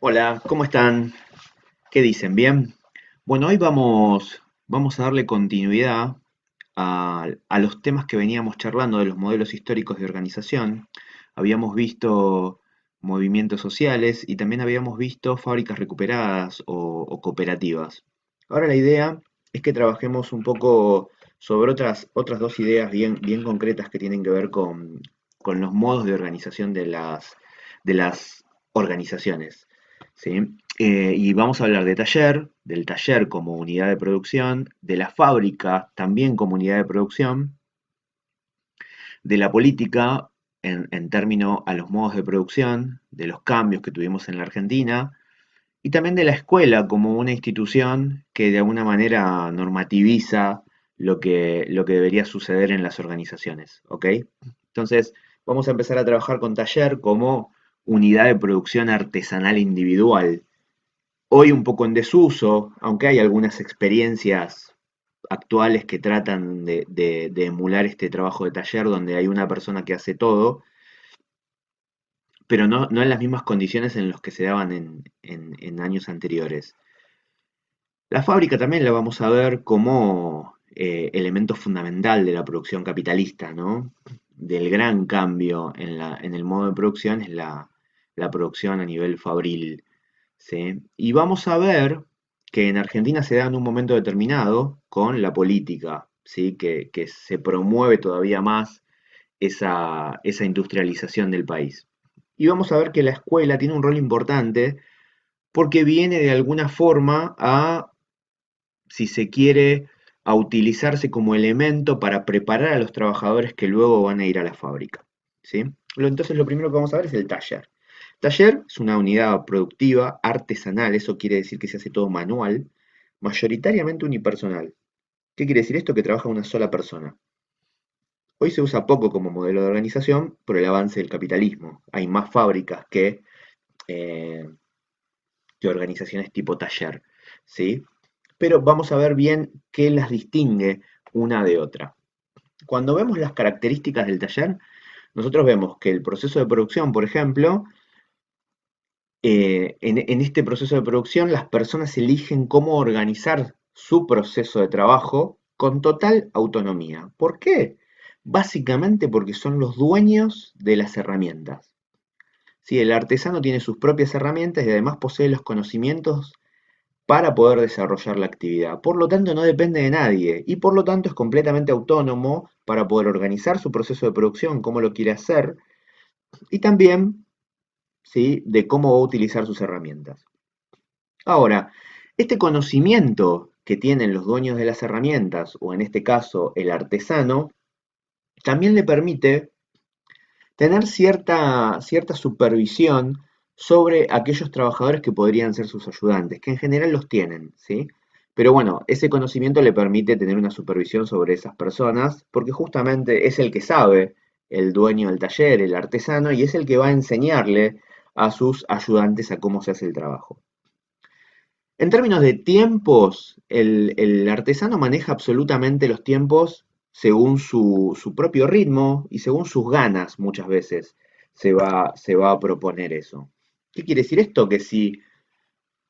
Hola, ¿cómo están? ¿Qué dicen? ¿Bien? Bueno, hoy vamos a darle continuidad a los temas que veníamos charlando de los modelos históricos de organización. Habíamos visto movimientos sociales y también habíamos visto fábricas recuperadas o cooperativas. Ahora la idea es que trabajemos un poco sobre otras dos ideas bien concretas que tienen que ver con los modos de organización de las organizaciones. ¿Sí? Y vamos a hablar de taller, del taller como unidad de producción, de la fábrica también como unidad de producción, de la política en términos a los modos de producción, de los cambios que tuvimos en la Argentina, y también de la escuela como una institución que de alguna manera normativiza lo que debería suceder en las organizaciones. ¿Ok? Entonces, vamos a empezar a trabajar con taller como unidad de producción artesanal individual, hoy un poco en desuso, aunque hay algunas experiencias actuales que tratan de emular este trabajo de taller donde hay una persona que hace todo, pero no en las mismas condiciones en las que se daban en años anteriores. La fábrica también la vamos a ver como elemento fundamental de la producción capitalista, ¿no? Del gran cambio en el modo de producción es la producción a nivel fabril. ¿Sí? Y vamos a ver que en Argentina se da en un momento determinado con la política, ¿sí? Que se promueve todavía más esa industrialización del país. Y vamos a ver que la escuela tiene un rol importante porque viene de alguna forma a, si se quiere, a utilizarse como elemento para preparar a los trabajadores que luego van a ir a la fábrica. ¿Sí? Entonces lo primero que vamos a ver es el taller. Taller es una unidad productiva artesanal, eso quiere decir que se hace todo manual, mayoritariamente unipersonal. ¿Qué quiere decir esto? Que trabaja una sola persona. Hoy se usa poco como modelo de organización por el avance del capitalismo. Hay más fábricas eh, que organizaciones tipo taller, ¿sí? Pero vamos a ver bien qué las distingue una de otra. Cuando vemos las características del taller, nosotros vemos que el proceso de producción, por ejemplo, en este proceso de producción las personas eligen cómo organizar su proceso de trabajo con total autonomía. ¿Por qué? Básicamente porque son los dueños de las herramientas. Sí, el artesano tiene sus propias herramientas y además posee los conocimientos para poder desarrollar la actividad. Por lo tanto, no depende de nadie y por lo tanto es completamente autónomo para poder organizar su proceso de producción, cómo lo quiere hacer y también, ¿sí?, de cómo va a utilizar sus herramientas. Ahora, este conocimiento que tienen los dueños de las herramientas, o en este caso el artesano, también le permite tener cierta supervisión sobre aquellos trabajadores que podrían ser sus ayudantes, que en general los tienen, ¿sí? Pero bueno, ese conocimiento le permite tener una supervisión sobre esas personas, porque justamente es el que sabe, el dueño del taller, el artesano, y es el que va a enseñarle a sus ayudantes a cómo se hace el trabajo. En términos de tiempos, el artesano maneja absolutamente los tiempos según su propio ritmo y según sus ganas muchas veces se va a proponer eso. ¿Qué quiere decir esto? Que si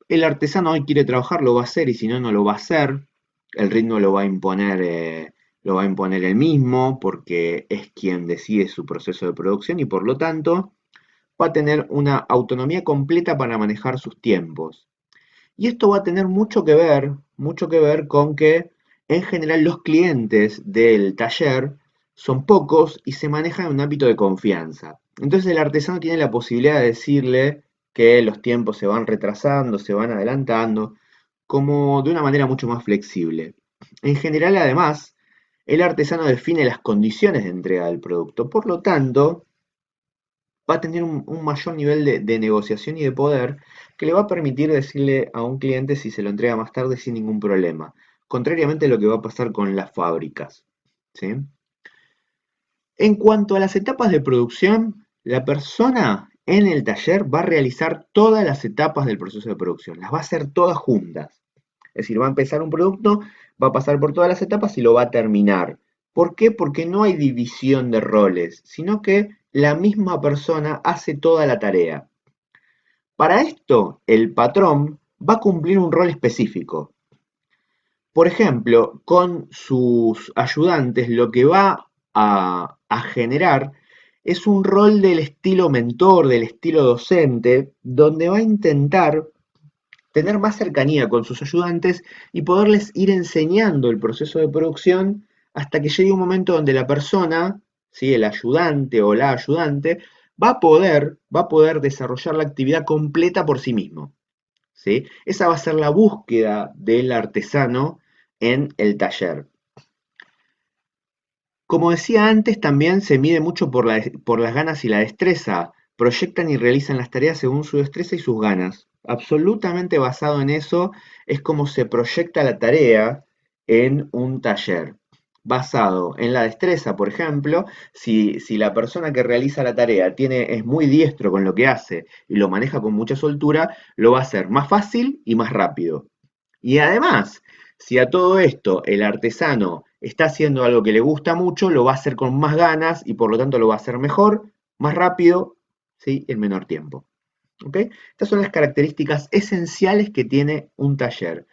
el artesano hoy quiere trabajar, lo va a hacer y si no, no lo va a hacer. El ritmo lo va a imponer él mismo porque es quien decide su proceso de producción y por lo tanto va a tener una autonomía completa para manejar sus tiempos. Y esto va a tener mucho que ver con que en general los clientes del taller son pocos y se manejan en un ámbito de confianza. Entonces el artesano tiene la posibilidad de decirle que los tiempos se van retrasando, se van adelantando, como de una manera mucho más flexible. En general, además, el artesano define las condiciones de entrega del producto, por lo tanto, va a tener un mayor nivel de negociación y de poder que le va a permitir decirle a un cliente si se lo entrega más tarde sin ningún problema, contrariamente a lo que va a pasar con las fábricas. ¿Sí? En cuanto a las etapas de producción, la persona en el taller va a realizar todas las etapas del proceso de producción, las va a hacer todas juntas. Es decir, va a empezar un producto, va a pasar por todas las etapas y lo va a terminar. ¿Por qué? Porque no hay división de roles, sino que la misma persona hace toda la tarea. Para esto, el patrón va a cumplir un rol específico. Por ejemplo, con sus ayudantes lo que va a generar es un rol del estilo mentor, del estilo docente, donde va a intentar tener más cercanía con sus ayudantes y poderles ir enseñando el proceso de producción hasta que llegue un momento donde la persona, ¿sí? El ayudante o la ayudante, va a poder desarrollar la actividad completa por sí mismo. ¿Sí? Esa va a ser la búsqueda del artesano en el taller. Como decía antes, también se mide mucho por las ganas y la destreza. Proyectan y realizan las tareas según su destreza y sus ganas. Absolutamente basado en eso es como se proyecta la tarea en un taller. Basado en la destreza, por ejemplo, si la persona que realiza la tarea es muy diestro con lo que hace y lo maneja con mucha soltura, lo va a hacer más fácil y más rápido. Y además, si a todo esto el artesano está haciendo algo que le gusta mucho, lo va a hacer con más ganas y por lo tanto lo va a hacer mejor, más rápido, ¿sí? En menor tiempo. ¿Ok? Estas son las características esenciales que tiene un taller.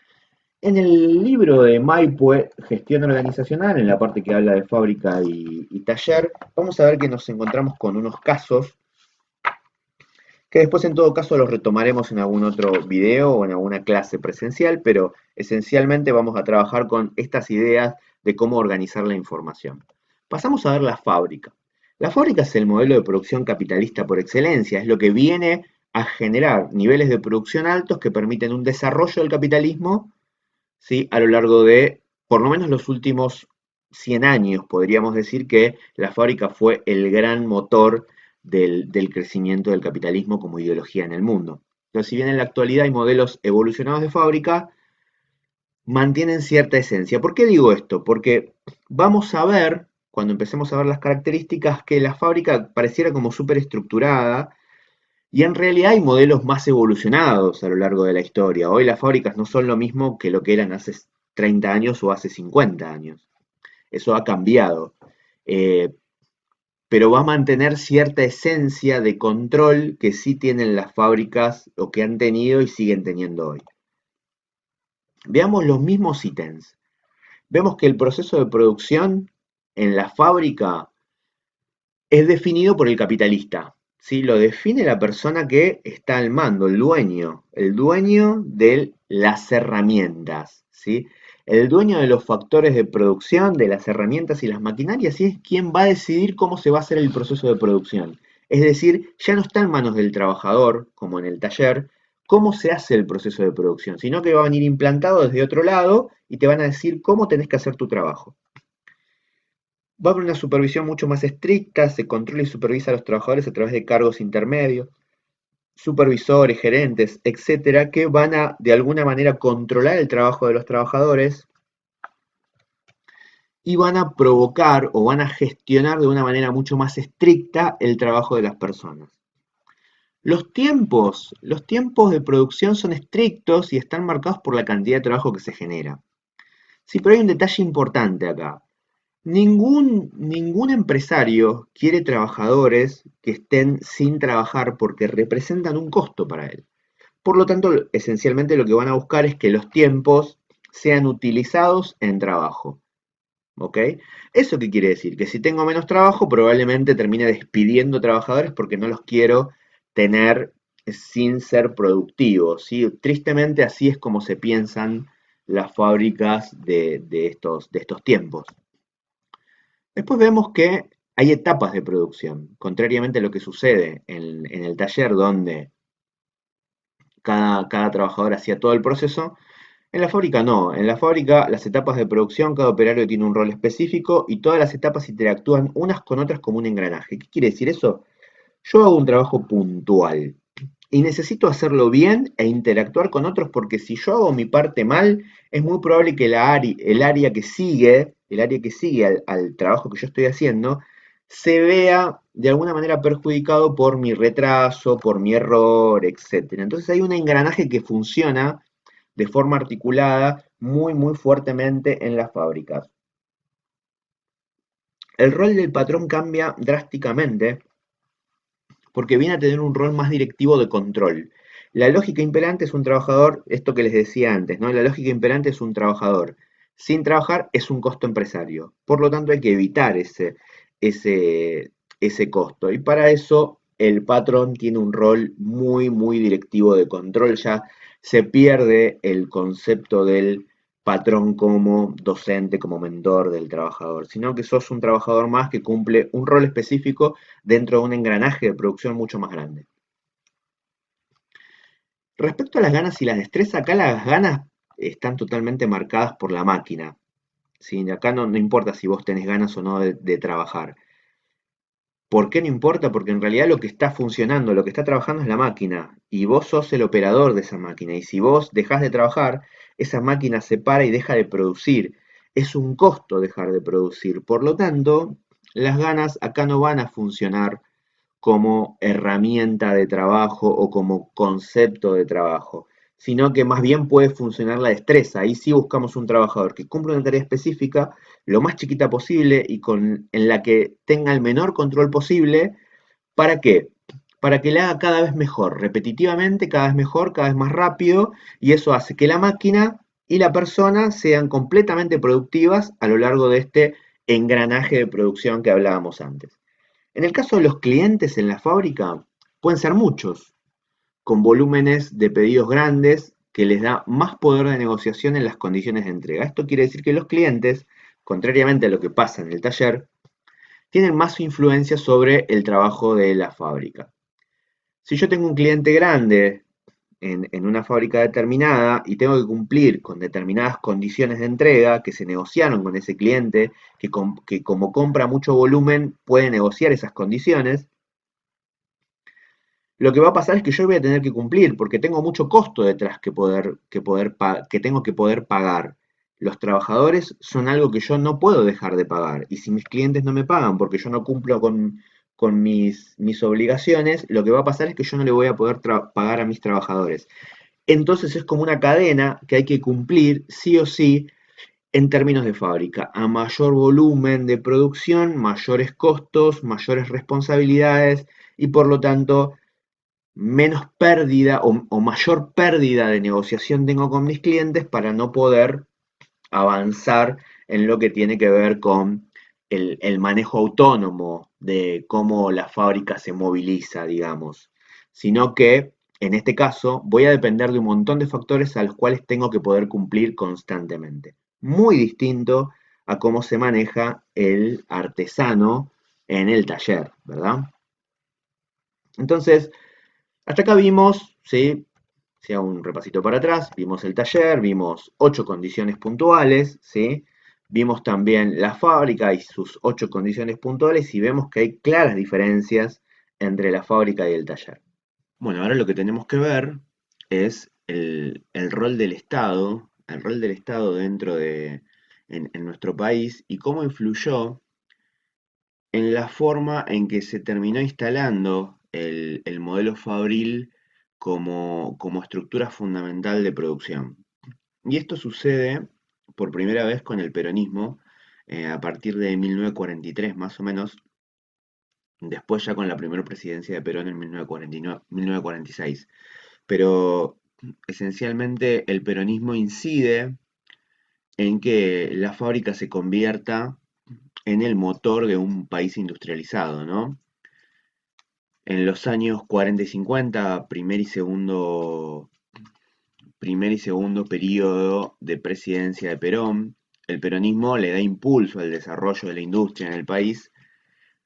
En el libro de Maipue, Gestión Organizacional, en la parte que habla de fábrica y taller, vamos a ver que nos encontramos con unos casos que después en todo caso los retomaremos en algún otro video o en alguna clase presencial, pero esencialmente vamos a trabajar con estas ideas de cómo organizar la información. Pasamos a ver la fábrica. La fábrica es el modelo de producción capitalista por excelencia, es lo que viene a generar niveles de producción altos que permiten un desarrollo del capitalismo, ¿sí? A lo largo de por lo menos los últimos 100 años, podríamos decir que la fábrica fue el gran motor del crecimiento del capitalismo como ideología en el mundo. Entonces, si bien en la actualidad hay modelos evolucionados de fábrica, mantienen cierta esencia. ¿Por qué digo esto? Porque vamos a ver, cuando empecemos a ver las características, que la fábrica pareciera como súper estructurada, y en realidad hay modelos más evolucionados a lo largo de la historia. Hoy las fábricas no son lo mismo que lo que eran hace 30 años o hace 50 años. Eso ha cambiado. Eh, pero va a mantener cierta esencia de control que sí tienen las fábricas o que han tenido y siguen teniendo hoy. Veamos los mismos ítems. Vemos que el proceso de producción en la fábrica es definido por el capitalista, ¿sí? Lo define la persona que está al mando, el dueño de las herramientas, ¿sí? El dueño de los factores de producción, de las herramientas y las maquinarias, y es quien va a decidir cómo se va a hacer el proceso de producción. Es decir, ya no está en manos del trabajador, como en el taller, cómo se hace el proceso de producción, sino que va a venir implantado desde otro lado y te van a decir cómo tenés que hacer tu trabajo. Va a haber una supervisión mucho más estricta, se controla y supervisa a los trabajadores a través de cargos intermedios, supervisores, gerentes, etcétera, que van a de alguna manera controlar el trabajo de los trabajadores y van a provocar o van a gestionar de una manera mucho más estricta el trabajo de las personas. Los tiempos de producción son estrictos y están marcados por la cantidad de trabajo que se genera. Sí, pero hay un detalle importante acá. Ningún empresario quiere trabajadores que estén sin trabajar porque representan un costo para él. Por lo tanto, esencialmente lo que van a buscar es que los tiempos sean utilizados en trabajo. ¿Ok? ¿Eso qué quiere decir? Que si tengo menos trabajo, probablemente termine despidiendo trabajadores porque no los quiero tener sin ser productivos, ¿sí? Tristemente así es como se piensan las fábricas de estos tiempos. Después vemos que hay etapas de producción, contrariamente a lo que sucede en el taller donde cada trabajador hacía todo el proceso. En la fábrica no, en la fábrica las etapas de producción, cada operario tiene un rol específico y todas las etapas interactúan unas con otras como un engranaje. ¿Qué quiere decir eso? Yo hago un trabajo puntual y necesito hacerlo bien e interactuar con otros porque si yo hago mi parte mal, es muy probable que el área que sigue al trabajo que yo estoy haciendo, se vea de alguna manera perjudicado por mi retraso, por mi error, etcétera. Entonces hay un engranaje que funciona de forma articulada muy, muy fuertemente en las fábricas. El rol del patrón cambia drásticamente porque viene a tener un rol más directivo de control. La lógica imperante es un trabajador, esto que les decía antes, ¿no? La lógica imperante es un trabajador. Sin trabajar es un costo empresario. Por lo tanto, hay que evitar ese, ese costo. Y para eso, el patrón tiene un rol muy, muy directivo de control. Ya se pierde el concepto del patrón como docente, como mentor del trabajador, sino que sos un trabajador más que cumple un rol específico dentro de un engranaje de producción mucho más grande. Respecto a las ganas y la destreza, acá las ganas están totalmente marcadas por la máquina. ¿Sí? Acá no importa si vos tenés ganas o no de trabajar. ¿Por qué no importa? Porque en realidad lo que está funcionando, lo que está trabajando es la máquina y vos sos el operador de esa máquina. Y si vos dejás de trabajar, esa máquina se para y deja de producir. Es un costo dejar de producir. Por lo tanto, las ganas acá no van a funcionar como herramienta de trabajo o como concepto de trabajo, sino que más bien puede funcionar la destreza. Ahí sí buscamos un trabajador que cumpla una tarea específica lo más chiquita posible y en la que tenga el menor control posible. ¿Para qué? Para que la haga cada vez mejor, repetitivamente, cada vez mejor, cada vez más rápido, y eso hace que la máquina y la persona sean completamente productivas a lo largo de este engranaje de producción que hablábamos antes. En el caso de los clientes en la fábrica, pueden ser muchos, con volúmenes de pedidos grandes que les da más poder de negociación en las condiciones de entrega. Esto quiere decir que los clientes, contrariamente a lo que pasa en el taller, tienen más influencia sobre el trabajo de la fábrica. Si yo tengo un cliente grande en una fábrica determinada y tengo que cumplir con determinadas condiciones de entrega que se negociaron con ese cliente, que como compra mucho volumen puede negociar esas condiciones, lo que va a pasar es que yo voy a tener que cumplir porque tengo mucho costo detrás que tengo que poder pagar. Los trabajadores son algo que yo no puedo dejar de pagar. Y si mis clientes no me pagan porque yo no cumplo con mis obligaciones, lo que va a pasar es que yo no le voy a poder pagar a mis trabajadores. Entonces es como una cadena que hay que cumplir sí o sí en términos de fábrica. A mayor volumen de producción, mayores costos, mayores responsabilidades y por lo tanto menos pérdida o mayor pérdida de negociación tengo con mis clientes para no poder avanzar en lo que tiene que ver con el manejo autónomo de cómo la fábrica se moviliza, digamos, sino que en este caso voy a depender de un montón de factores a los cuales tengo que poder cumplir constantemente. Muy distinto a cómo se maneja el artesano en el taller, ¿verdad? Entonces, hasta acá vimos, ¿sí? Si hago un repasito para atrás, vimos el taller, vimos 8 condiciones puntuales, ¿sí? Vimos también la fábrica y sus 8 condiciones puntuales y vemos que hay claras diferencias entre la fábrica y el taller. Bueno, ahora lo que tenemos que ver es el rol del Estado, el rol del Estado dentro en nuestro país y cómo influyó en la forma en que se terminó instalando el modelo fabril como estructura fundamental de producción. Y esto sucede por primera vez con el peronismo, a partir de 1943 más o menos, después ya con la primera presidencia de Perón en 1949, 1946. Pero esencialmente el peronismo incide en que la fábrica se convierta en el motor de un país industrializado, ¿no? En los años 40 y 50, primer y segundo periodo de presidencia de Perón, el peronismo le da impulso al desarrollo de la industria en el país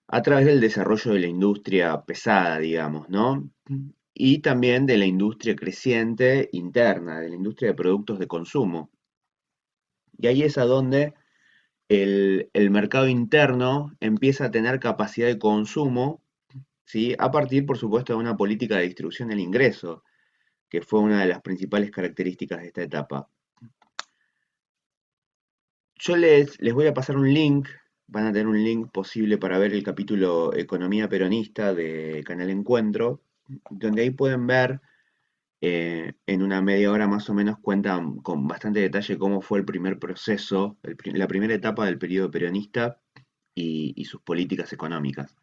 a través del desarrollo de la industria pesada, digamos, ¿no? Y también de la industria creciente interna, de la industria de productos de consumo. Y ahí es a donde el mercado interno empieza a tener capacidad de consumo, ¿sí? A partir, por supuesto, de una política de distribución del ingreso, que fue una de las principales características de esta etapa. Yo les voy a pasar un link, van a tener un link posible para ver el capítulo Economía Peronista de Canal Encuentro, donde ahí pueden ver, en una media hora más o menos, cuentan con bastante detalle cómo fue el primer proceso, la primera etapa del periodo peronista y sus políticas económicas,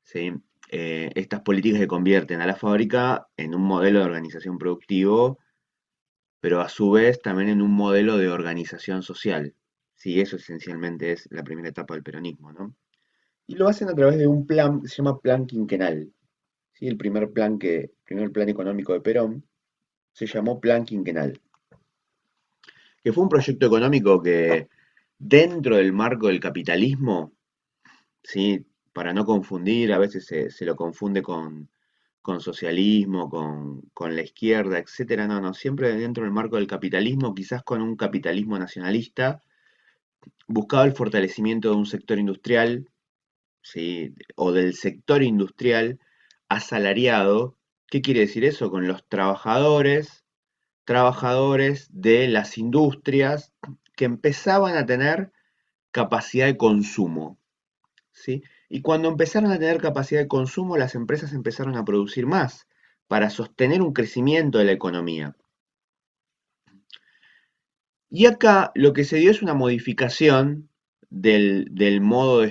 ¿sí? estas políticas que convierten a la fábrica en un modelo de organización productivo, pero a su vez también en un modelo de organización social. Sí, eso esencialmente es la primera etapa del peronismo, ¿no? Y lo hacen a través de un plan que se llama Plan Quinquenal. ¿Sí? El primer plan económico de Perón se llamó Plan Quinquenal, que fue un proyecto económico que dentro del marco del capitalismo, ¿sí? Para no confundir, a veces se lo confunde con socialismo, con la izquierda, etcétera. No, no, siempre dentro del marco del capitalismo, quizás con un capitalismo nacionalista, buscaba el fortalecimiento de un sector industrial, ¿sí? O del sector industrial asalariado. ¿Qué quiere decir eso? Con los trabajadores de las industrias que empezaban a tener capacidad de consumo, ¿sí? Y cuando empezaron a tener capacidad de consumo, las empresas empezaron a producir más para sostener un crecimiento de la economía. Y acá lo que se dio es una modificación del modo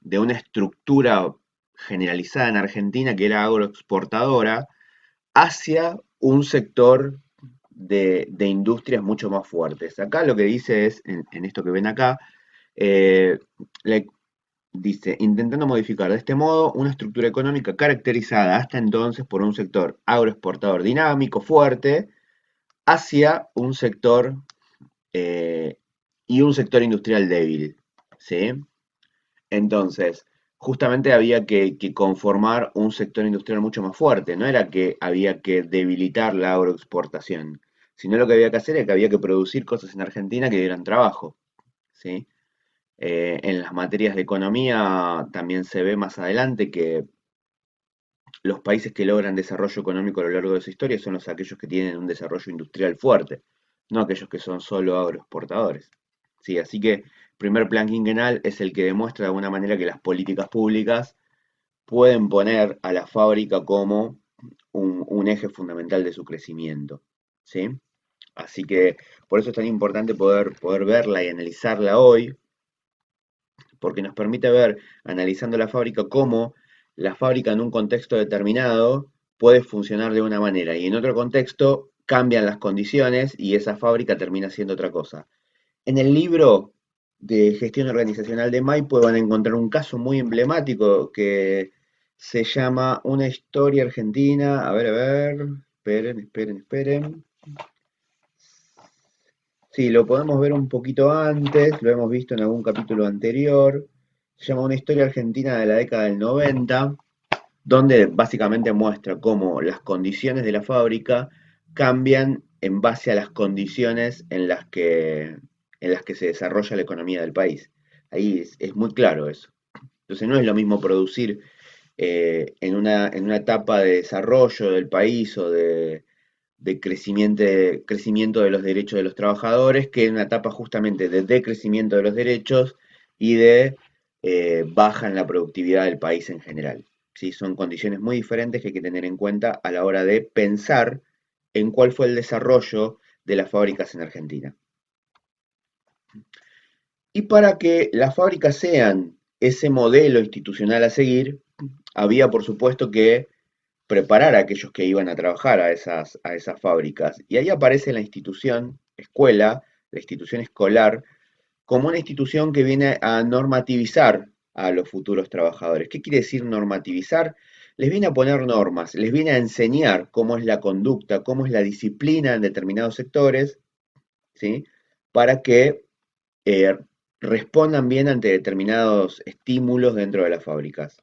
de una estructura generalizada en Argentina que era agroexportadora hacia un sector de industrias mucho más fuertes. Acá lo que dice es, en esto que ven acá, eh, la- dice, intentando modificar de este modo una estructura económica caracterizada hasta entonces por un sector agroexportador dinámico, fuerte, hacia un sector eh, y un sector industrial débil, ¿sí? Entonces, justamente había que conformar un sector industrial mucho más fuerte, no era que había que debilitar la agroexportación, sino lo que había que hacer era que había que producir cosas en Argentina que dieran trabajo, ¿sí? En las materias de economía también se ve más adelante que los países que logran desarrollo económico a lo largo de su historia son aquellos que tienen un desarrollo industrial fuerte, no aquellos que son solo agroexportadores. Sí, así que primer plan quinquenal es el que demuestra de alguna manera que las políticas públicas pueden poner a la fábrica como un eje fundamental de su crecimiento. ¿Sí? Así que por eso es tan importante poder verla y analizarla hoy, porque nos permite ver, analizando la fábrica, cómo la fábrica en un contexto determinado puede funcionar de una manera y en otro contexto cambian las condiciones y esa fábrica termina siendo otra cosa. En el libro de gestión organizacional de Maipo van a encontrar un caso muy emblemático que se llama Una historia argentina. A ver, esperen. Sí, lo podemos ver un poquito antes, lo hemos visto en algún capítulo anterior. Se llama Una historia argentina de la década del 90, donde básicamente muestra cómo las condiciones de la fábrica cambian en base a las condiciones en las que se desarrolla la economía del país. Ahí es muy claro eso. Entonces no es lo mismo producir en una etapa de desarrollo del país o de crecimiento de los derechos de los trabajadores, que en una etapa justamente de decrecimiento de los derechos y de baja en la productividad del país en general. ¿Sí? Son condiciones muy diferentes que hay que tener en cuenta a la hora de pensar en cuál fue el desarrollo de las fábricas en Argentina. Y para que las fábricas sean ese modelo institucional a seguir, había por supuesto que preparar a aquellos que iban a trabajar a esas fábricas. Y ahí aparece la institución escuela, la institución escolar, como una institución que viene a normativizar a los futuros trabajadores. ¿Qué quiere decir normativizar? Les viene a poner normas, les viene a enseñar cómo es la conducta, cómo es la disciplina en determinados sectores, ¿sí? Para que eh, respondan bien ante determinados estímulos dentro de las fábricas.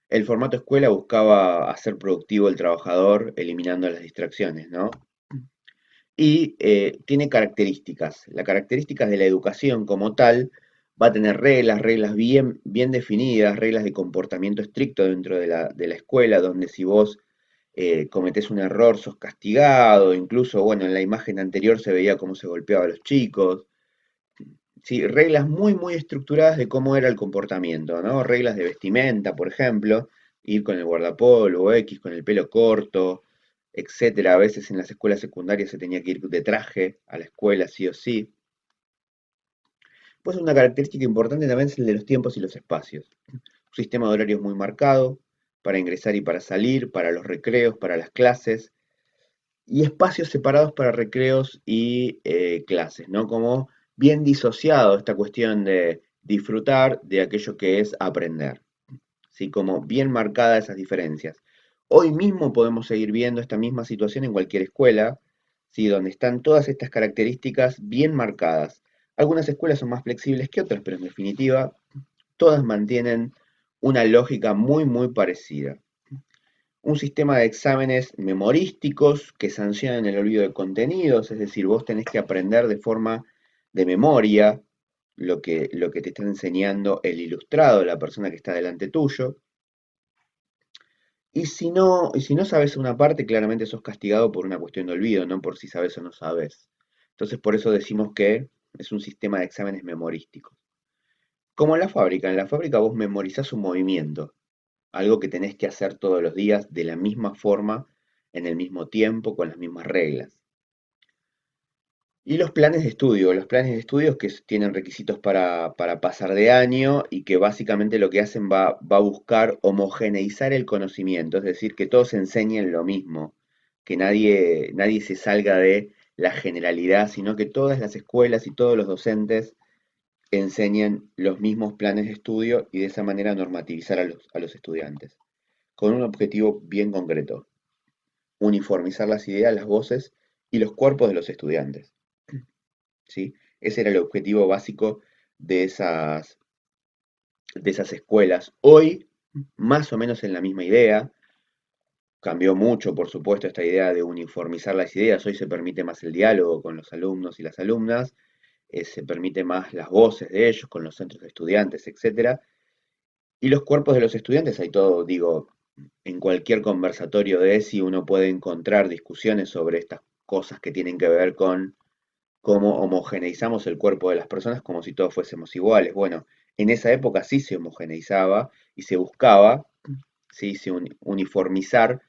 El formato escuela buscaba hacer productivo el trabajador eliminando las distracciones, ¿no? Y tiene características. Las características de la educación como tal va a tener reglas bien definidas, reglas de comportamiento estricto dentro de la escuela, donde si vos cometés un error sos castigado, incluso, bueno, en la imagen anterior se veía cómo se golpeaba a los chicos. Sí, reglas muy estructuradas de cómo era el comportamiento, ¿no? Reglas de vestimenta, por ejemplo, ir con el guardapolvo X, con el pelo corto, etcétera. A veces en las escuelas secundarias se tenía que ir de traje a la escuela, sí o sí. Pues una característica importante también es el de los tiempos y los espacios. sistema de horarios muy marcado para ingresar y para salir, para los recreos, para las clases, y espacios separados para recreos y clases, ¿no? Como bien disociado esta cuestión de disfrutar de aquello que es aprender, ¿sí? Como bien marcadas esas diferencias. Hoy mismo podemos seguir viendo esta misma situación en cualquier escuela, ¿sí? Donde están todas estas características bien marcadas. Algunas escuelas son más flexibles que otras, pero en definitiva todas mantienen una lógica muy parecida. Un sistema de exámenes memorísticos que sancionan el olvido de contenidos, es decir, vos tenés que aprender de forma de memoria lo que te está enseñando el ilustrado, la persona que está delante tuyo. Y si no sabes una parte, claramente sos castigado por una cuestión de olvido, no por si sabes o no sabes. Entonces, por eso decimos que es un sistema de exámenes memorísticos. Como en la fábrica vos memorizás un movimiento, algo que tenés que hacer todos los días de la misma forma, en el mismo tiempo, con las mismas reglas. Y los planes de estudios que tienen requisitos para pasar de año y que básicamente lo que hacen va a buscar homogeneizar el conocimiento, es decir, que todos enseñen lo mismo, que nadie se salga de la generalidad, sino que todas las escuelas y todos los docentes enseñen los mismos planes de estudio y de esa manera normativizar a los estudiantes, con un objetivo bien concreto: uniformizar las ideas, las voces y los cuerpos de los estudiantes. ¿Sí? Ese era el objetivo básico de esas escuelas. Hoy, más o menos en la misma idea, cambió mucho, por supuesto, esta idea de uniformizar las ideas. Hoy se permite más el diálogo con los alumnos y las alumnas, se permite más las voces de ellos con los centros de estudiantes, etcétera. Y los cuerpos de los estudiantes, hay todo, digo, en cualquier conversatorio de ESI uno puede encontrar discusiones sobre estas cosas que tienen que ver con cómo homogeneizamos el cuerpo de las personas como si todos fuésemos iguales. Bueno, en esa época sí se homogeneizaba y se buscaba, sí, uniformizar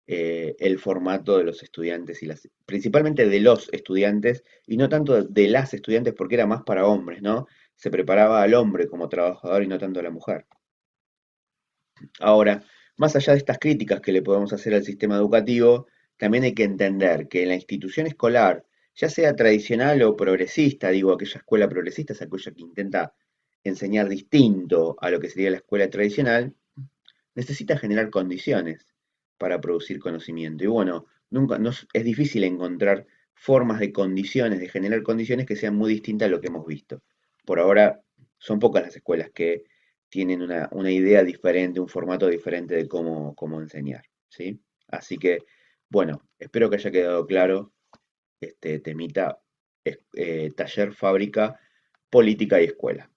el formato de los estudiantes principalmente de los estudiantes y no tanto de las estudiantes porque era más para hombres, ¿no? Se preparaba al hombre como trabajador y no tanto a la mujer. Ahora, más allá de estas críticas que le podemos hacer al sistema educativo, también hay que entender que la institución escolar, ya sea tradicional o progresista, digo, aquella escuela progresista es aquella que intenta enseñar distinto a lo que sería la escuela tradicional, necesita generar condiciones para producir conocimiento. Y bueno, nunca, es difícil encontrar formas de condiciones, de generar condiciones que sean muy distintas a lo que hemos visto. Por ahora son pocas las escuelas que tienen una idea diferente, un formato diferente de cómo enseñar, ¿sí? Así que, bueno, espero que haya quedado claro este temita, taller, fábrica, política y escuela.